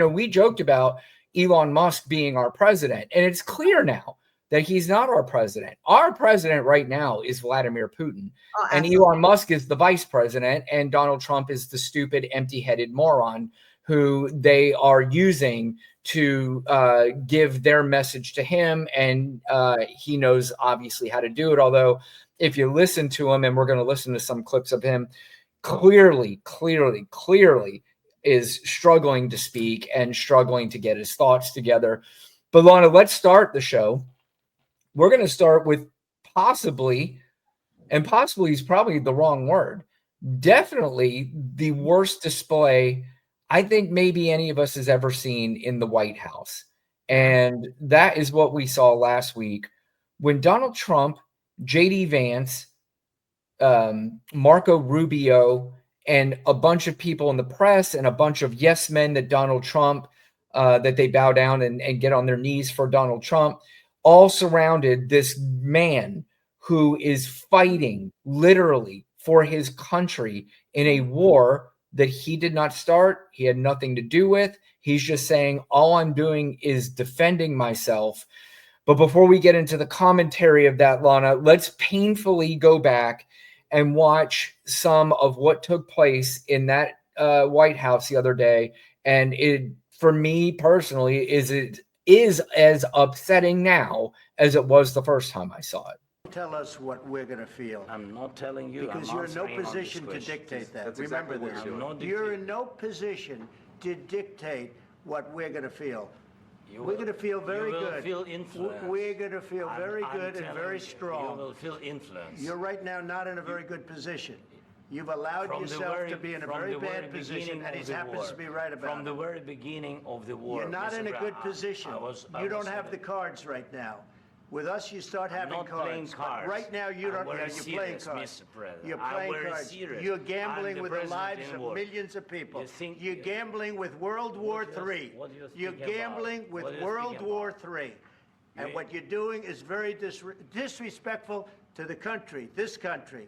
we joked about Elon Musk being our president, and it's clear now that he's not our president. Our president right now is Vladimir Putin, and Elon Musk is the vice president, and Donald Trump is the stupid, empty-headed moron who they are using to give their message to him, and he knows obviously how to do it. Although if you listen to him, and we're going to listen to some clips of him, clearly is struggling to speak and struggling to get his thoughts together. But Lana, let's start the show. We're going to start with possibly is probably the wrong word, definitely the worst display I think maybe any of us has ever seen in the White House. And that is what we saw last week when Donald Trump, J.D. Vance, Marco Rubio, and a bunch of people in the press and a bunch of yes men that Donald Trump, that they bow down and get on their knees for Donald Trump, all surrounded this man who is fighting literally for his country in a war that he did not start. He had nothing to do with. He's just saying, all I'm doing is defending myself. But before we get into the commentary of that, Lana, let's painfully go back and watch some of what took place in that White House the other day. And it, for me personally, is as upsetting now as it was the first time I saw it. Tell us what we're going to feel. I'm not telling you. Because you're in no position to dictate that. Remember this. You're in no position to dictate what we're going to feel. We're going to feel very good. Feel influence. We're going to feel very good and very strong. You will feel influence. You're right now not in a very good position. You've allowed yourself to be in a very bad position, and he happens to be right about it. From the very beginning of the war. You're not in a good position. You don't have the cards right now. With us, you start having cards. Right now, you don't. You're playing cards. You're playing cards. You're gambling with the lives of millions of people. You're gambling with World War III. You're gambling with World War III. And what you're doing is very disrespectful to the country, this country.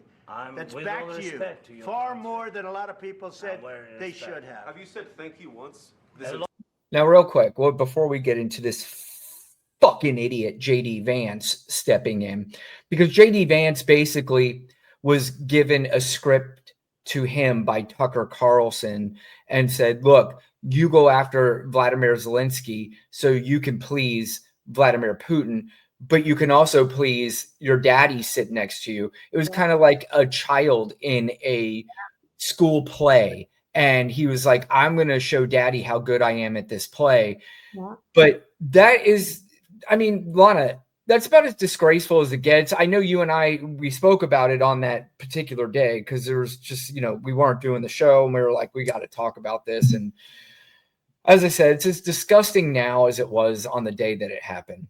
That's back to you. Far more than a lot of people said they should have. Have you said thank you once? Now, real quick, before we get into this fucking idiot J.D. Vance stepping in, because J.D. Vance basically was given a script to him by Tucker Carlson and said, look, you go after Vladimir Zelensky so you can please Vladimir Putin, but you can also please your daddy sit next to you. It was kind of like a child in a school play. And he was like, I'm going to show daddy how good I am at this play. Yeah. But that is, I mean, Lana, that's about as disgraceful as it gets. I know you and we spoke about it on that particular day because there was just, we weren't doing the show and we were like, we got to talk about this. And as I said, it's as disgusting now as it was on the day that it happened.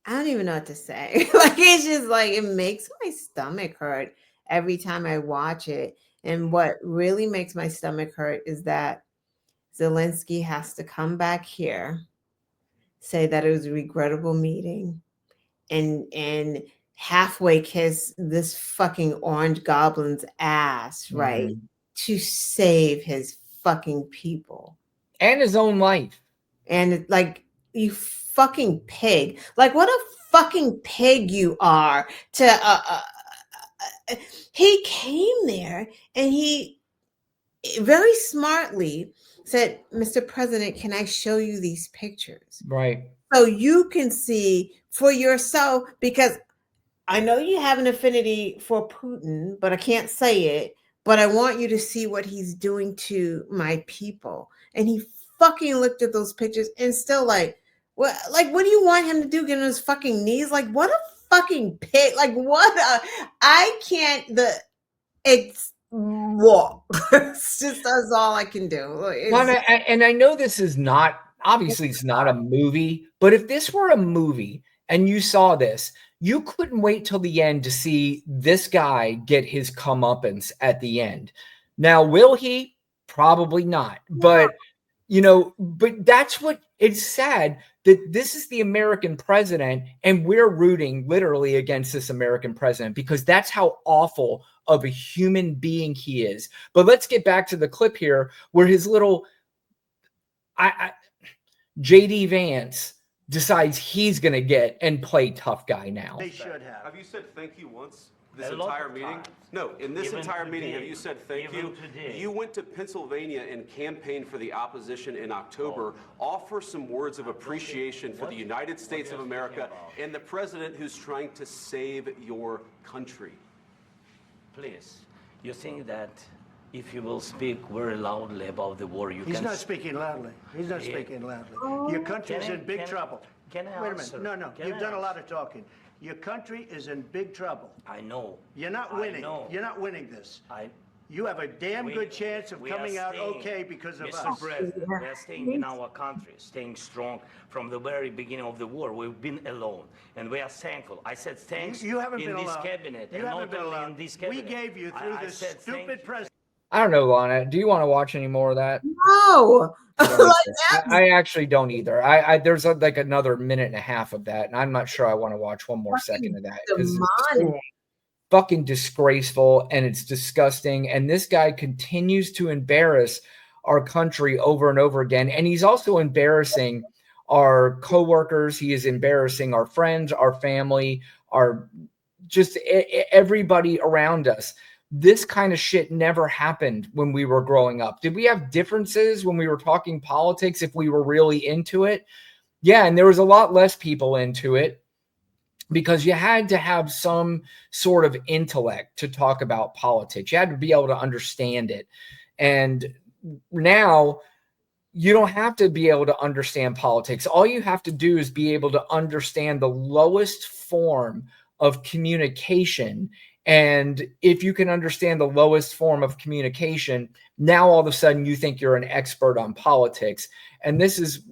I don't even know what to say. It's just it makes my stomach hurt every time I watch it. And what really makes my stomach hurt is that Zelensky has to come back here, say that it was a regrettable meeting, and halfway kiss this fucking orange goblin's ass, right? To save his fucking people. And his own life. And you fucking pig. What a fucking pig you are to he came there and he very smartly said, Mr. President, can I show you these pictures? Right. So you can see for yourself, because I know you have an affinity for Putin, but I can't say it, but I want you to see what he's doing to my people. And he fucking looked at those pictures and still what do you want him to do? Get on his fucking knees? What a fucking pig. It's just that's all I can do. And I know this is not, obviously it's not a movie, but if this were a movie and you saw this, you couldn't wait till the end to see this guy get his comeuppance at the end. Now, will he? Probably not. But, but that's what, it's sad that this is the American president and we're rooting literally against this American president because that's how awful of a human being he is. But let's get back to the clip here where his little JD Vance decides he's going to get and play tough guy now. They should have. Have you said thank you once this entire meeting? No, in this entire meeting, have you said thank you? You went to Pennsylvania and campaigned for the opposition in October. Offer some words of appreciation for the United States of America and the president who's trying to save your country. Please, you think that if you will speak very loudly about the war, you can... He's not speaking loudly. He's not speaking loudly. Your country is in big trouble. Can I Wait a answer? minute. No, you've done a lot of talking. Your country is in big trouble. I know. You're not winning. You're not winning this. You have a damn good chance of coming out okay because of us. Mr. President, we are staying in our country, staying strong from the very beginning of the war. We've been alone, and we are thankful. I said thanks you haven't in been this alone. cabinet, You and haven't not been only alone. in this cabinet. We gave you through this stupid president. I don't know, Lana. Do you want to watch any more of that? No. I actually don't either. There's like another minute and a half of that, and I'm not sure I want to watch one more second of that because it's so fucking disgraceful and it's disgusting. And this guy continues to embarrass our country over and over again, and he's also embarrassing our coworkers. He is embarrassing our friends, our family, our just everybody around us. This kind of shit never happened when we were growing up. Did we have differences when we were talking politics if we were really into it? Yeah, and there was a lot less people into it because you had to have some sort of intellect to talk about politics. You had to be able to understand it. And now you don't have to be able to understand politics. All you have to do is be able to understand the lowest form of communication. And if you can understand the lowest form of communication, now all of a sudden you think you're an expert on politics. And this is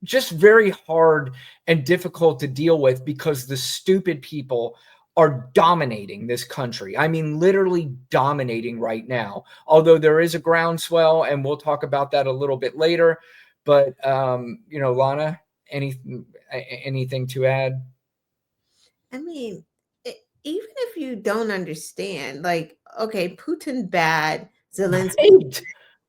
just very hard and difficult to deal with because the stupid people are dominating this country. I mean, literally dominating right now, although there is a groundswell, and we'll talk about that a little bit later. But, Lana, anything to add? I mean, even if you don't understand, like, okay, Putin bad, Zelensky, right.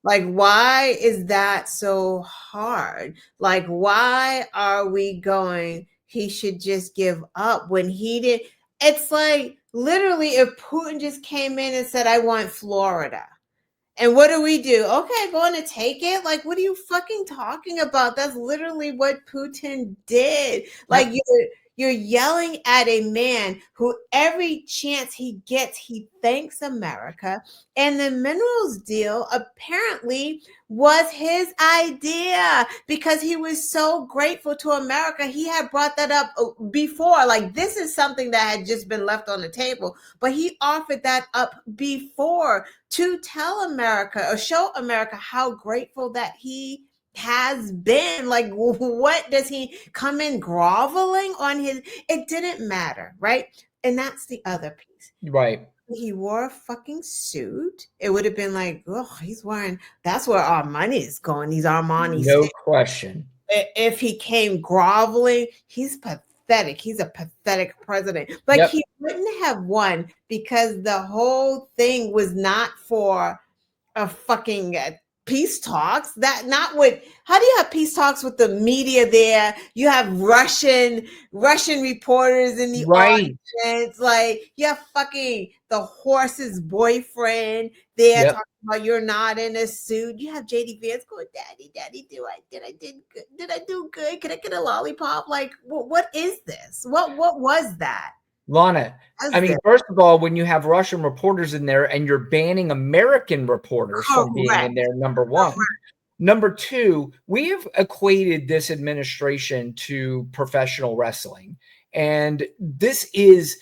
Like, why is that so hard? Like, why are we going, he should just give up when he did? It's like, literally, if Putin just came in and said, I want Florida. And what do? Okay, going to take it? Like, what are you fucking talking about? That's literally what Putin did. Like, you're yelling at a man who every chance he gets, he thanks America. And the minerals deal apparently was his idea because he was so grateful to America. He had brought that up before. Like, this is something that had just been left on the table, but he offered that up before to tell America or show America how grateful that he has been. Like, what does he come in groveling on his? It didn't matter, right? And that's the other piece, right? He wore a fucking suit. It would have been like, oh, he's wearing. That's where our money is going. These Armani. No question. If he came groveling, he's pathetic. He's a pathetic president. Like, he wouldn't have won because the whole thing was not for a fucking peace talks. How do you have peace talks with the media there? You have Russian reporters in the audience. Like, you have fucking the horse's boyfriend there talking about you're not in a suit. You have JD Vance going, Daddy, did I do good? Can I get a lollipop? Like, what is this? What was that? Lana, I mean, first of all, when you have Russian reporters in there and you're banning American reporters from being in there, number one. Number two, we have equated this administration to professional wrestling. And this is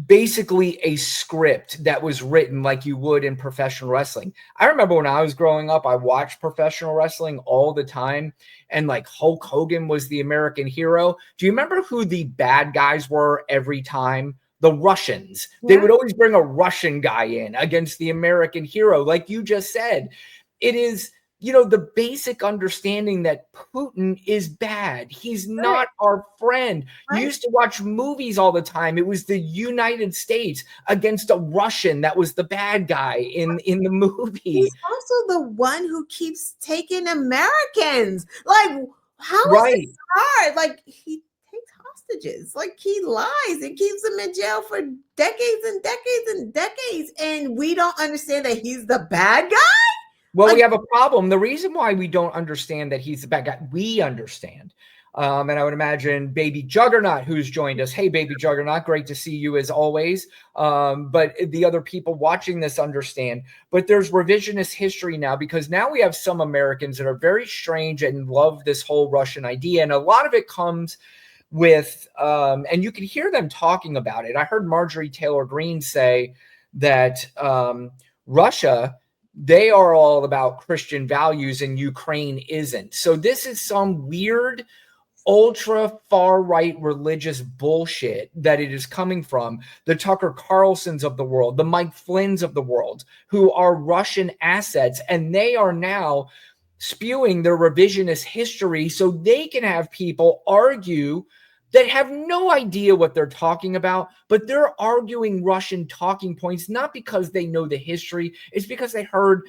basically a script that was written like you would in professional wrestling. I remember when I was growing up, I watched professional wrestling all the time. And like Hulk Hogan was the American hero. Do you remember who the bad guys were every time? The Russians. Yeah. They would always bring a Russian guy in against the American hero. Like you just said, it is the basic understanding that Putin is bad. He's not our friend. You used to watch movies all the time. It was the United States against a Russian that was the bad guy in the movie. He's also the one who keeps taking Americans. Like, how is it hard? Like, he takes hostages. Like, he lies and keeps them in jail for decades and decades and decades. And we don't understand that he's the bad guy? Well, we have a problem. The reason why we don't understand that he's the bad guy, we understand. And I would imagine Baby Juggernaut, who's joined us. Hey, Baby Juggernaut, great to see you as always. But the other people watching this understand. But there's revisionist history now, because now we have some Americans that are very strange and love this whole Russian idea. And a lot of it comes with, and you can hear them talking about it. I heard Marjorie Taylor Greene say that Russia, they are all about Christian values and Ukraine isn't. So this is some weird, ultra far right religious bullshit that it is coming from the Tucker Carlsons of the world, the Mike Flynn's of the world, who are Russian assets. And they are now spewing their revisionist history so they can have people argue that have no idea what they're talking about, but they're arguing Russian talking points, not because they know the history. It's because they heard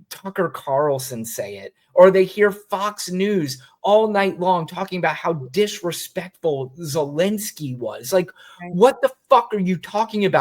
Tucker Carlson say it, or they hear Fox News all night long talking about how disrespectful Zelensky was. Like, what the fuck are you talking about?